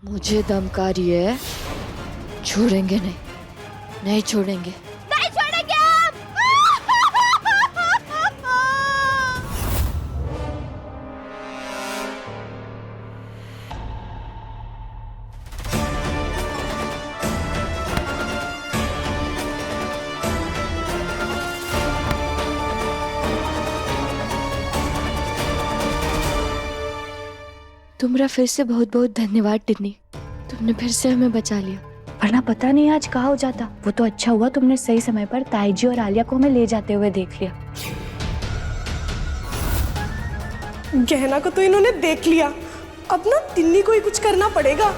मुझे धमका रही है, छोड़ेंगे नहीं, नहीं छोड़ेंगे, नहीं छोड़ेंगे हम। तुम्हारा फिर से बहुत बहुत धन्यवाद टिन्नी, तुमने फिर से हमें बचा लिया, वरना पता नहीं आज कहाँ हो जाता। वो तो अच्छा हुआ तुमने सही समय पर ताईजी और आलिया को हमें ले जाते हुए देख लिया। गहना को तो इन्होंने देख लिया, अब ना तिन्नी को ही कुछ करना पड़ेगा।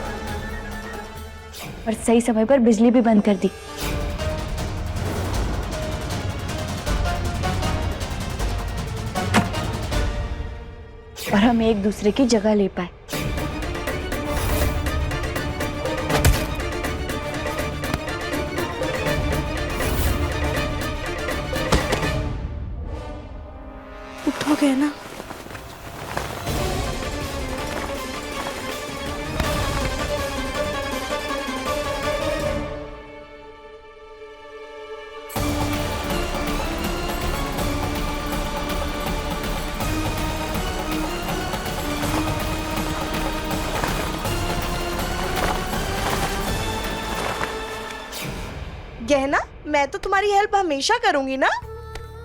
और सही समय पर बिजली भी बंद कर दी। और हम एक दूसरे की जगह ले पाए। उठो गहना। गहना, मैं तो तुम्हारी हेल्प हमेशा करूंगी ना।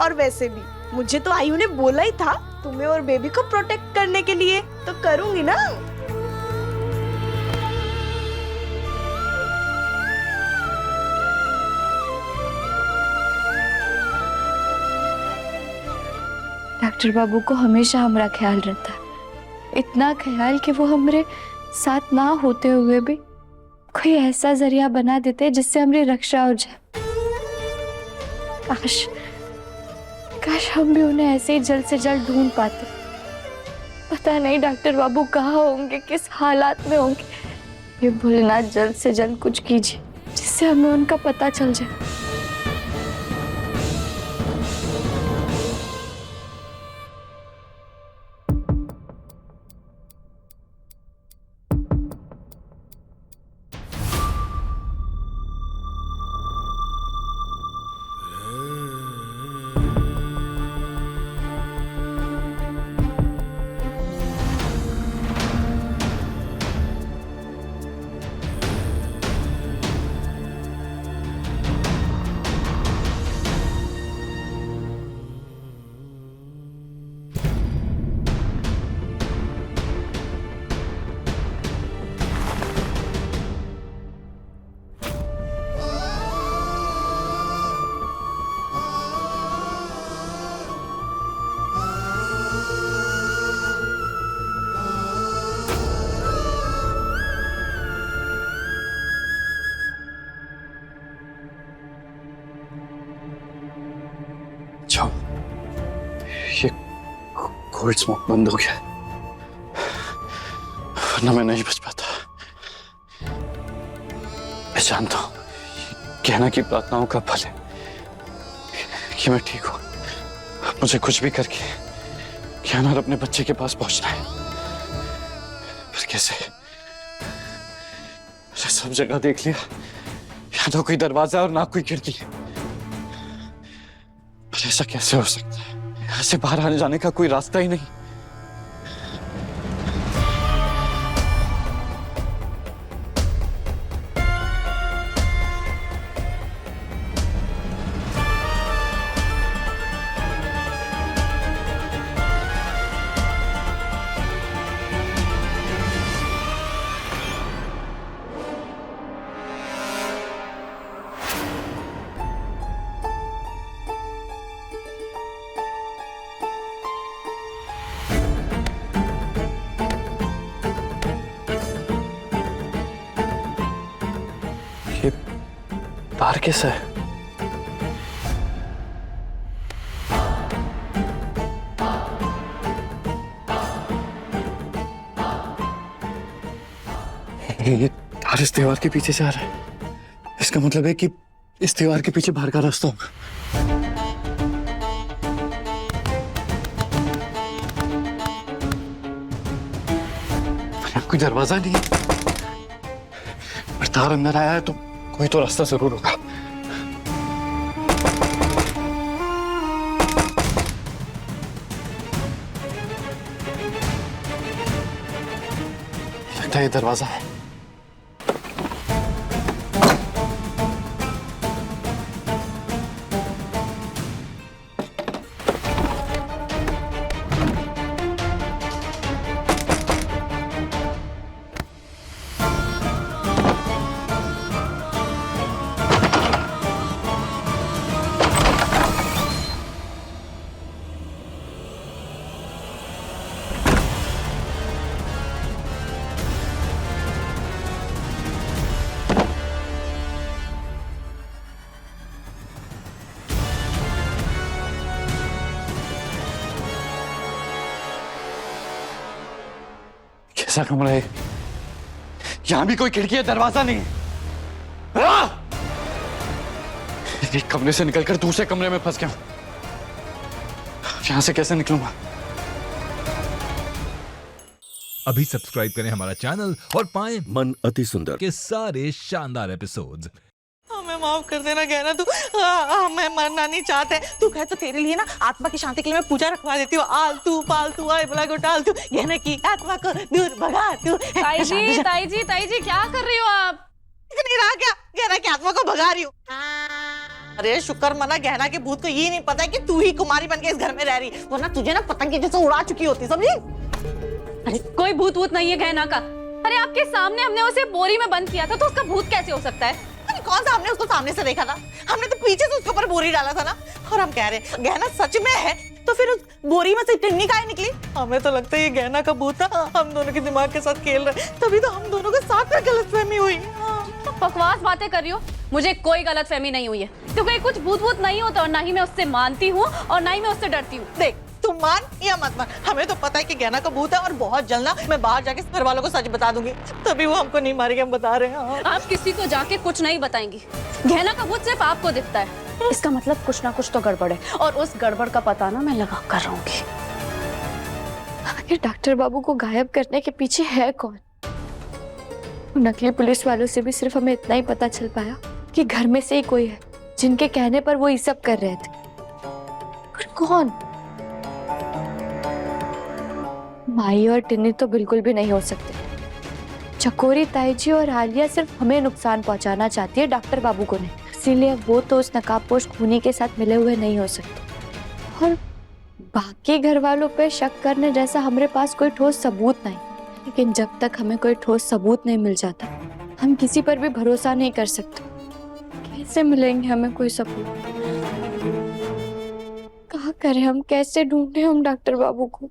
और वैसे भी मुझे तो आयु ने बोला ही था तुम्हें और बेबी को प्रोटेक्ट करने के लिए, तो करूंगी ना। डॉक्टर बाबू को हमेशा हमारा ख्याल रहता है, इतना ख्याल कि वो हमारे साथ ना होते हुए भी कोई ऐसा जरिया बना देते जिससे हमारी रक्षा हो जाए। काश काश हम भी उन्हें ऐसे ही जल्द से जल्द ढूंढ पाते। पता नहीं डॉक्टर बाबू कहाँ होंगे, किस हालात में होंगे। ये भोलेनाथ जल्द से जल्द कुछ कीजिए जिससे हमें उनका पता चल जाए। जाओ, ये कोविड स्मोक बंद हो गया, वरना मैं नहीं बच पाता। मैं जानता हूँ कहना की प्रार्थनाओं का फल है कि मैं ठीक हूँ। मुझे कुछ भी करके कहना और अपने बच्चे के पास पहुंचना है। पर कैसे? मैंने सब जगह देख लिया, यहाँ तो कोई दरवाजा और ना कोई खिड़की। पर ऐसा कैसे हो सकता है? यहाँ से बाहर आने जाने का कोई रास्ता ही नहीं। ये बाहर कैसा है? ये तार इस दीवार के पीछे से आ रहा है। इसका मतलब है कि इस दीवार के पीछे बाहर का रास्ता होगा। कोई दरवाजा नहीं है, पर तार अंदर आया है तो कोई तो रास्ता जरूर होगा। लगता है ये दरवाजा है। कैसा कमरा है? यहां भी कोई खिड़की या दरवाजा नहीं है। एक कमरे से निकलकर दूसरे कमरे में फंस गया हूं। यहां से कैसे निकलूंगा? अभी सब्सक्राइब करें हमारा चैनल और पाएं मन अति सुंदर के सारे शानदार एपिसोड्स। हमें माफ कर देना गहना, तू हमें मरना नहीं चाहते। तू कहे तो तेरे लिए ना आत्मा की शांति के लिए मैं पूजा रखवा देती हूँ। आलतू पालतू आए बला गोटाल तू गहना की आत्मा को दूर भगा तू। ताई जी क्या कर रही हो आप? नहीं रहा क्या, गहना की आत्मा को भगा रही हूँ। अरे शुक्र मना, गहना के भूत को ये नहीं पता है कि तू ही कुमारी बन के इस घर में रह रही, वरना तुझे ना पतंग की जैसे उड़ा चुकी होती, समझी? अरे कोई भूत वूत नहीं है गहना का। अरे आपके सामने हमने उसे बोरी में बंद किया था, तो उसका भूत कैसे हो सकता है? कौन सा हमने उसको सामने से देखा था? हमने तो पीछे से उसके ऊपर बोरी डाला था ना। और हम कह रहे हैं गहना सच में है, तो फिर उस बोरी में से टिन्नी काहे निकली? हमें तो लगता है ये गहना का भूत था, हम दोनों के दिमाग के साथ खेल रहे, तभी तो हम दोनों के साथ में गलतफहमी हुई। बकवास बातें कर रही हो, मुझे कोई गलतफहमी नहीं हुई है, क्योंकि कुछ भूत वूत नहीं होता और ना ही मैं उससे मानती हूँ और ना ही मैं उससे डरती हूँ। देख तुम मान या मत मान, हमें तो पता है कि गहना का भूत है, और बहुत जल्द मैं बाहर जाके घर वालों को सच बता दूंगी, तभी वो हमको नहीं मारेंगे, हम बता रहे हैं। आप किसी को जाके कुछ नहीं बताएंगी। गहना का भूत सिर्फ आपको दिखता है, इसका मतलब कुछ ना कुछ तो गड़बड़ है, और उस गड़बड़ का पता ना मैं लगा कर रहूंगी। आखिर डॉक्टर बाबू को गायब करने के पीछे है कौन? नकली पुलिस वालों से भी सिर्फ हमें इतना ही पता चल पाया कि घर में से ही कोई है जिनके कहने पर वो ये सब कर रहे थे, पर कौन? माई और टिन्नी तो बिल्कुल भी नहीं हो सकते। चकोरी ताई जी और आलिया सिर्फ हमें नुकसान पहुंचाना चाहती है, डॉक्टर बाबू को नहीं। इसीलिए वो तो उस नकाबपोश खूनी के साथ मिले हुए नहीं हो सकते। और बाकी घर वालों पे शक करने जैसा हमारे पास कोई ठोस सबूत नहीं। लेकिन जब तक हमें कोई ठोस सबूत नहीं मिल जाता, हम किसी पर भी भरोसा नहीं कर सकते। कैसे मिलेंगे हमें कोई सबूत? कहाँ करें हम, कैसे ढूंढे हम डॉक्टर बाबू को?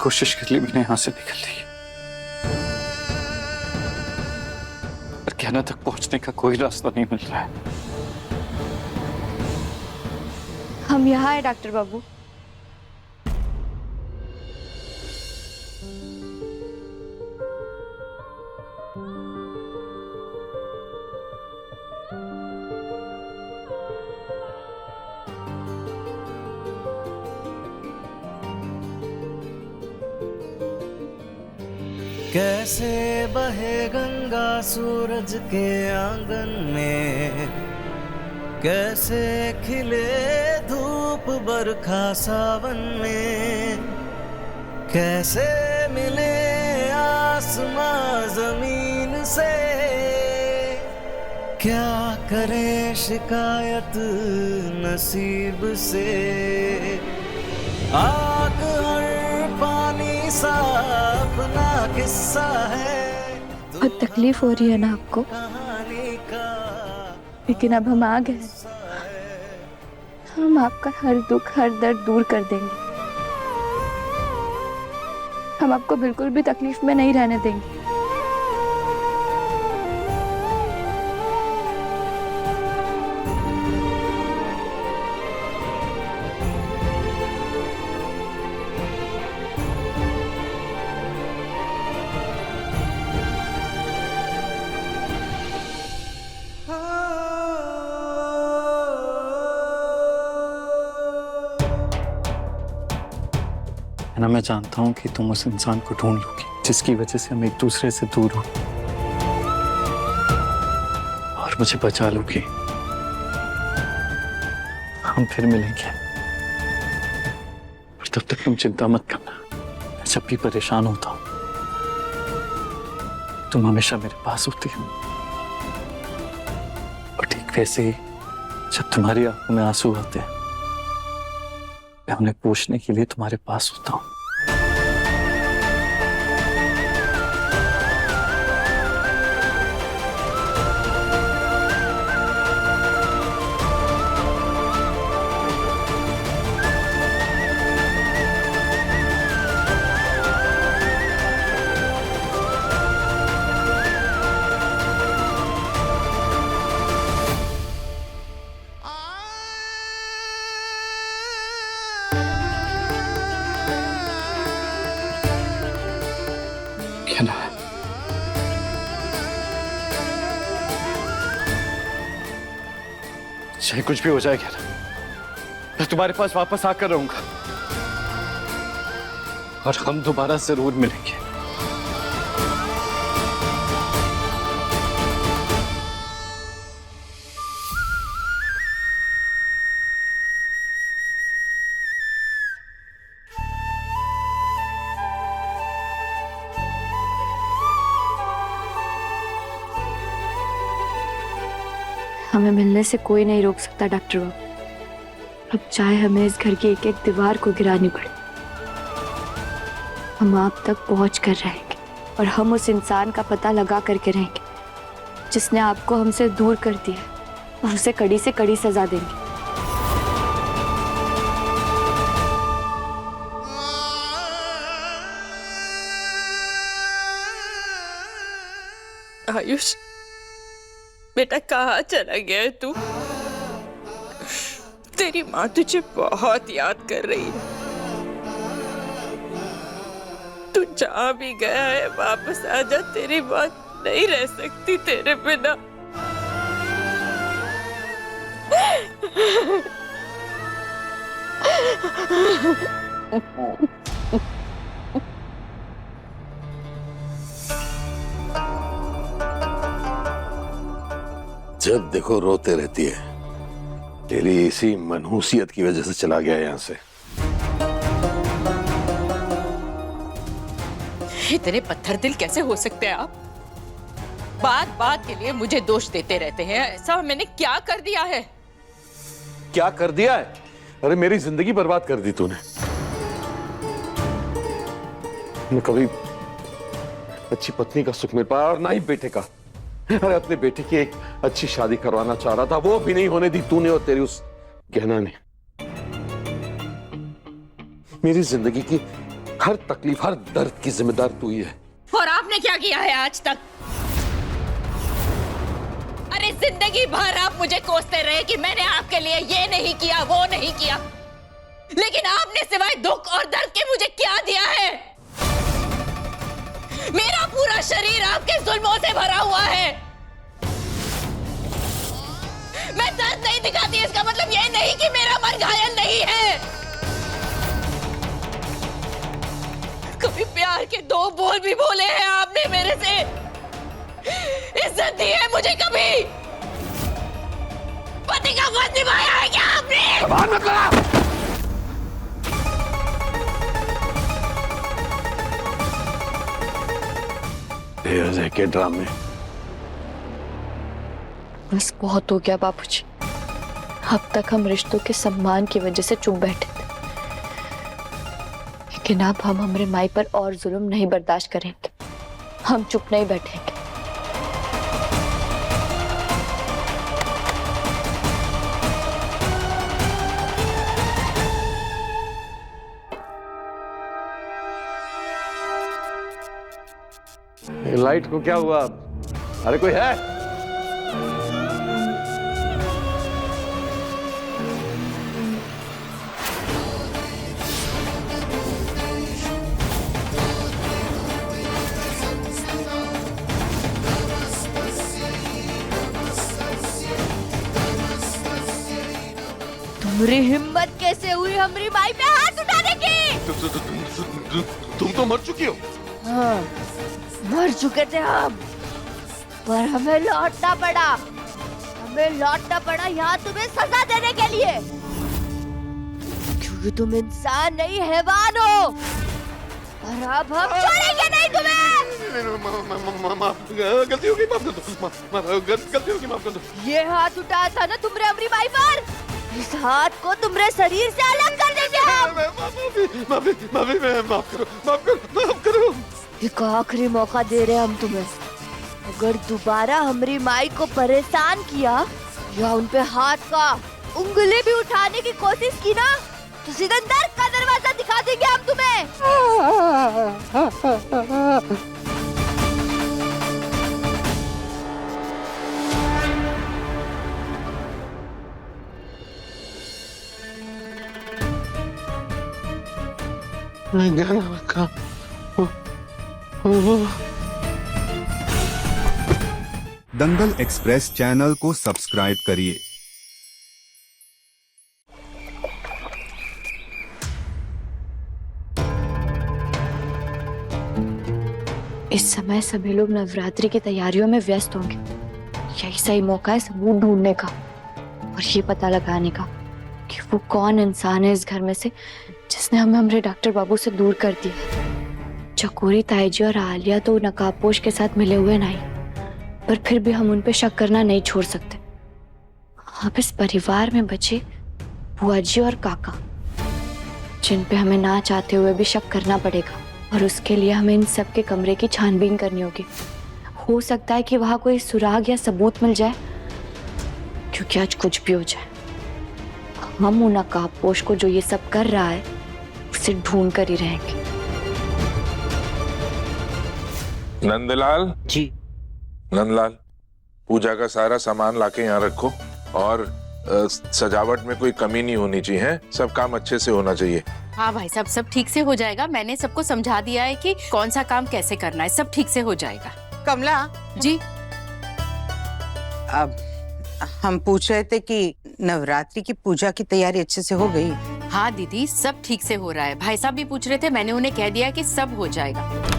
कोशिश कर ली मैंने यहाँ से निकलने की, पर कहना तक पहुंचने का कोई रास्ता नहीं मिल रहा है। हम यहाँ है डॉक्टर बाबू। कैसे बहे गंगा सूरज के आंगन में, कैसे खिले धूप बरखा सावन में, कैसे मिले आसमां जमीन से, क्या करे शिकायत नसीब से। आग हर पानी सा अपना किस्सा है, बहुत तकलीफ हो रही है ना आपको? कहानी का लेकिन अब हम आ गए, हम आपका हर दुख हर दर्द दूर कर देंगे। हम आपको बिल्कुल भी तकलीफ में नहीं रहने देंगे। है ना, मैं जानता हूँ कि तुम उस इंसान को ढूंढ लोगी जिसकी वजह से हम एक दूसरे से दूर हो, और मुझे बचा लोगी। हम फिर मिलेंगे, और तब तक तुम चिंता मत करना। मैं जब भी परेशान होता हूँ तुम हमेशा मेरे पास होती हो, और ठीक वैसे ही जब तुम्हारी आंखों में आंसू आते हैं मैं उन्हें पूछने के लिए तुम्हारे पास होता हूँ। क्या ना है? चाहे कुछ भी हो जाए क्या ना, मैं तुम्हारे पास वापस आकर रहूंगा, और हम दोबारा जरूर मिलेंगे। हमें मिलने से कोई नहीं रोक सकता डॉक्टर बाबू। अब चाहे हमें इस घर की एक एक दीवार को गिरानी पड़े, हम आप तक पहुंच कर रहेंगे, और हम उस इंसान का पता लगा करके रहेंगे जिसने आपको हमसे दूर कर दिया, और उसे कड़ी से कड़ी सजा देंगे। आयुष, बेटा कहाँ चला गया है तू? तेरी माँ तुझे बहुत याद कर रही है। तू जहाँ भी गया है वापस आजा, तेरी माँ नहीं रह सकती तेरे बिना। जब देखो रोते रहती है। तेरी इसी मनहूसियत की वजह से चला गया यहाँ से। इतने पत्थर दिल कैसे हो सकते हैं आप? बात बात के लिए मुझे दोष देते रहते हैं। ऐसा मैंने क्या कर दिया है? क्या कर दिया है? अरे मेरी जिंदगी बर्बाद कर दी तूने। मैं कभी अच्छी पत्नी का सुख मिल पाया और ना ही बेटे का। अरे अपने बेटे की एक अच्छी शादी करवाना चाह रहा था, वो भी नहीं होने दी तूने और तेरी उस गहना ने। मेरी जिंदगी की हर तकलीफ, हर दर्द की जिम्मेदार तू ही है। और आपने क्या किया है आज तक? अरे जिंदगी भर आप मुझे कोसते रहे कि मैंने आपके लिए ये नहीं किया, वो नहीं किया, लेकिन आपने सिवाय दुख और दर्द के मुझे क्या दिया है? मेरा पूरा शरीर आपके जुल्मों से भरा हुआ है। मैं दर्द नहीं दिखाती, इसका मतलब ये नहीं कि मेरा मन घायल नहीं है। कभी प्यार के दो बोल भी बोले हैं आपने मेरे से? इज्जत दी है मुझे कभी? पति का फर्ज निभाया है क्या आपने? जबान मत लड़ा। बेवजह के ड्रामे। बस बहुत हो गया बाबूजी। अब तक हम रिश्तों के सम्मान की वजह से चुप बैठे थे, लेकिन अब हम हमारे माई पर और जुल्म नहीं बर्दाश्त करेंगे। हम चुप नहीं बैठेंगे। लाइट को क्या हुआ? अरे कोई है? तुम्हारी हिम्मत कैसे हुई हमारी माई पे हाथ उठाने की? तुम तो मर चुकी हो। हाँ, मर चुके थे हम, पर हमें लौटना पड़ा। हमें लौटना पड़ा यहाँ तुम्हें सजा देने के लिए, क्योंकि तुम इंसान नहीं हैवान हो, और अब हम छोड़ेंगे नहीं तुम्हें। गलती होगी, माफ कर दो। गलती होगी, माफ कर दो। ये हाथ उठाया था ना तुमने हमारी माई पर, इस हाथ को तुम्हारे शरीर से अलग कर देंगे हम। माफ करो। एक आखिरी मौका दे रहे हैं हम तुम्हें। अगर दोबारा हमारी माई को परेशान किया या उन पे हाथ का उंगली भी उठाने की कोशिश की ना, तो सीधा नर्क का दरवाजा दिखा देंगे हम तुम्हें। दंगल एक्सप्रेस चैनल को सब्सक्राइब करिए। इस समय सभी लोग नवरात्रि की तैयारियों में व्यस्त होंगे। यही सही मौका है सबूत ढूंढने का और ये पता लगाने का कि वो कौन इंसान है इस घर में से जिसने हमें हमारे डॉक्टर बाबू से दूर कर दिया। चकोरी, ताईजी और आलिया तो नकाबपोश के साथ मिले हुए नहीं, पर फिर भी हम उन पे शक करना नहीं छोड़ सकते। अब इस परिवार में बचे बुआ जी और काका, जिन पे हमें ना चाहते हुए भी शक करना पड़ेगा, और उसके लिए हमें इन सब के कमरे की छानबीन करनी होगी। हो सकता है कि वहां कोई सुराग या सबूत मिल जाए, क्योंकि आज कुछ भी हो जाए हम उन नकाबपोश को जो ये सब कर रहा है उसे ढूंढ कर ही रहेंगे। नंदलाल जी। नंदलाल, पूजा का सारा सामान लाके यहाँ रखो, और सजावट में कोई कमी नहीं होनी चाहिए है। सब काम अच्छे से होना चाहिए। हाँ भाई साहब, सब ठीक से हो जाएगा। मैंने सबको समझा दिया है कि कौन सा काम कैसे करना है। सब ठीक से हो जाएगा। कमला जी। अब हम पूछ रहे थे कि नवरात्रि की पूजा की तैयारी अच्छे से हो गई? हाँ दीदी, सब ठीक से हो रहा है। भाई साहब भी पूछ रहे थे, मैंने उन्हें कह दिया कि सब हो जाएगा।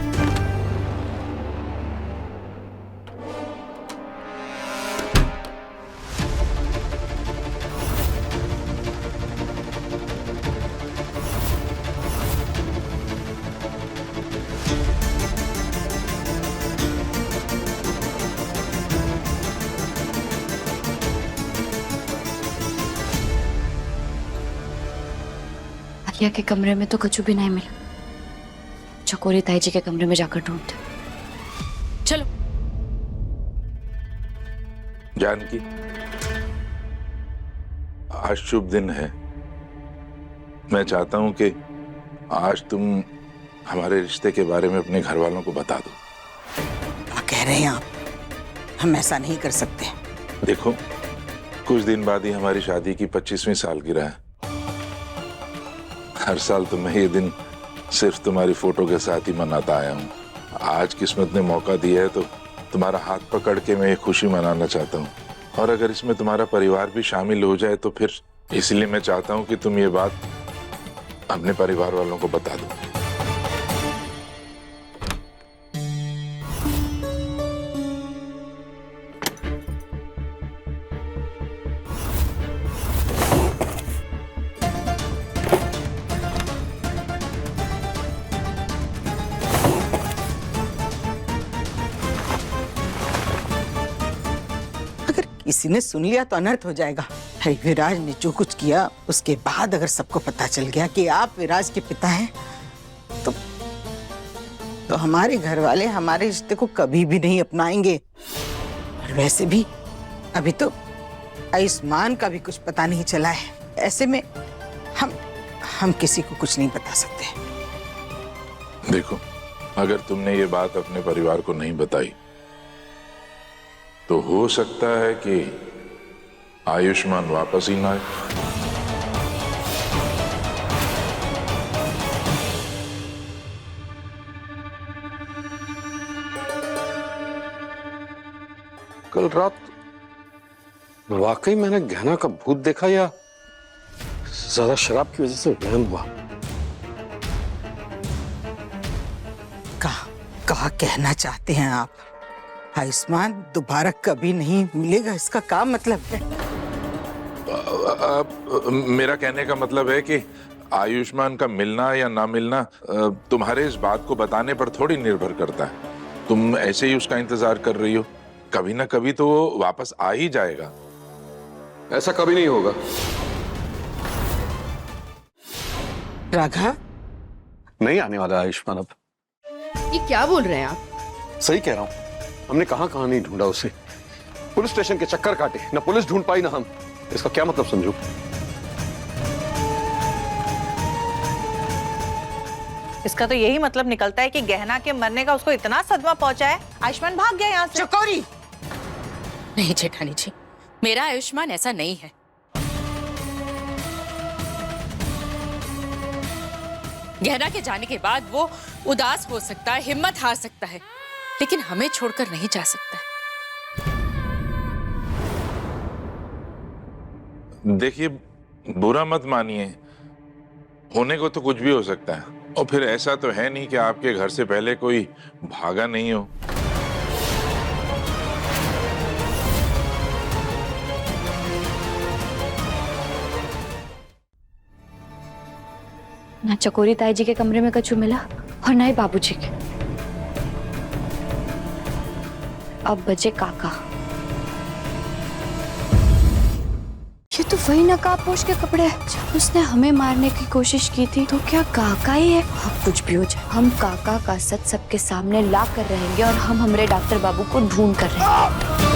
आलिया के कमरे में तो कुछ भी नहीं मिला। चकोरी ताईजी के कमरे में जाकर ढूंढते। चलो। जानकी, आज शुभ दिन है। मैं चाहता हूं कि आज तुम हमारे रिश्ते के बारे में अपने घर वालों को बता दो। क्या कह रहे हैं आप? हम ऐसा नहीं कर सकते। देखो, कुछ दिन बाद ही हमारी शादी की 25वीं सालगिरह है। हर साल तो मैं ये दिन सिर्फ तुम्हारी फोटो के साथ ही मनाता आया हूँ। आज किस्मत ने मौका दिया है तो तुम्हारा हाथ पकड़ के मैं ये खुशी मनाना चाहता हूँ, और अगर इसमें तुम्हारा परिवार भी शामिल हो जाए तो फिर इसलिए मैं चाहता हूँ कि तुम ये बात अपने परिवार वालों को बता दो। किसी ने सुन लिया तो अनर्थ हो जाएगा। है विराज ने जो कुछ किया उसके बाद अगर सबको पता चल गया कि आप विराज के पिता हैं तो हमारे घर वाले हमारे रिश्ते को कभी भी नहीं अपनाएंगे। और वैसे भी अभी तो आयुष्मान का भी कुछ पता नहीं चला है। ऐसे में हम किसी को कुछ नहीं बता सकते। देखो, अगर तुमने ये बात अपने परिवार को नहीं बताई तो हो सकता है कि आयुष्मान वापस ही ना आए। कल रात वाकई मैंने गहना का भूत देखा या ज्यादा शराब की वजह से वहम हुआ? कहा कहना चाहते हैं आप? आयुष्मान दोबारा कभी नहीं मिलेगा, इसका क्या मतलब है? मेरा कहने का मतलब है कि आयुष्मान का मिलना या ना मिलना तुम्हारे इस बात को बताने पर थोड़ी निर्भर करता है। तुम ऐसे ही उसका इंतजार कर रही हो, कभी ना कभी तो वो वापस आ ही जाएगा। ऐसा कभी नहीं होगा। राघव नहीं आने वाला आयुष्मान अब। ये क्या बोल रहे हैं आप? सही कह रहा हूं, हमने कहां कहां नहीं ढूंढा उसे, पुलिस स्टेशन के चक्कर काटे, ना पुलिस ढूंढ पाई ना हम। इसका क्या मतलब समझू? इसका तो यही मतलब निकलता है कि गहना के मरने का उसको इतना सदमा पहुंचा है, आयुष्मान भाग गया यहाँ से। चकोरी! नहीं जेठानी जी, मेरा आयुष्मान ऐसा नहीं है। गहना के जाने के बाद वो उदास हो सकता है, हिम्मत हार सकता है, लेकिन हमें छोड़कर नहीं जा सकता। देखिए, बुरा मत मानिए, होने को तो कुछ भी हो सकता है। और फिर ऐसा तो है नहीं कि आपके घर से पहले कोई भागा नहीं हो। ना चकोरी ताई जी के कमरे में कछु मिला और ना ही बाबूजी के। अब बजे काका। ये तो वही नकाबपोश के कपड़े हैं जब उसने हमें मारने की कोशिश की थी। तो क्या काका ही है? अब कुछ भी हो जाए, हम काका का सच सबके सामने ला कर रहेंगे और हम हमारे डॉक्टर बाबू को ढूंढ कर रहेंगे।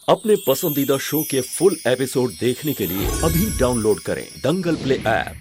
अपने पसंदीदा शो के फुल एपिसोड देखने के लिए अभी डाउनलोड करें दंगल प्ले ऐप।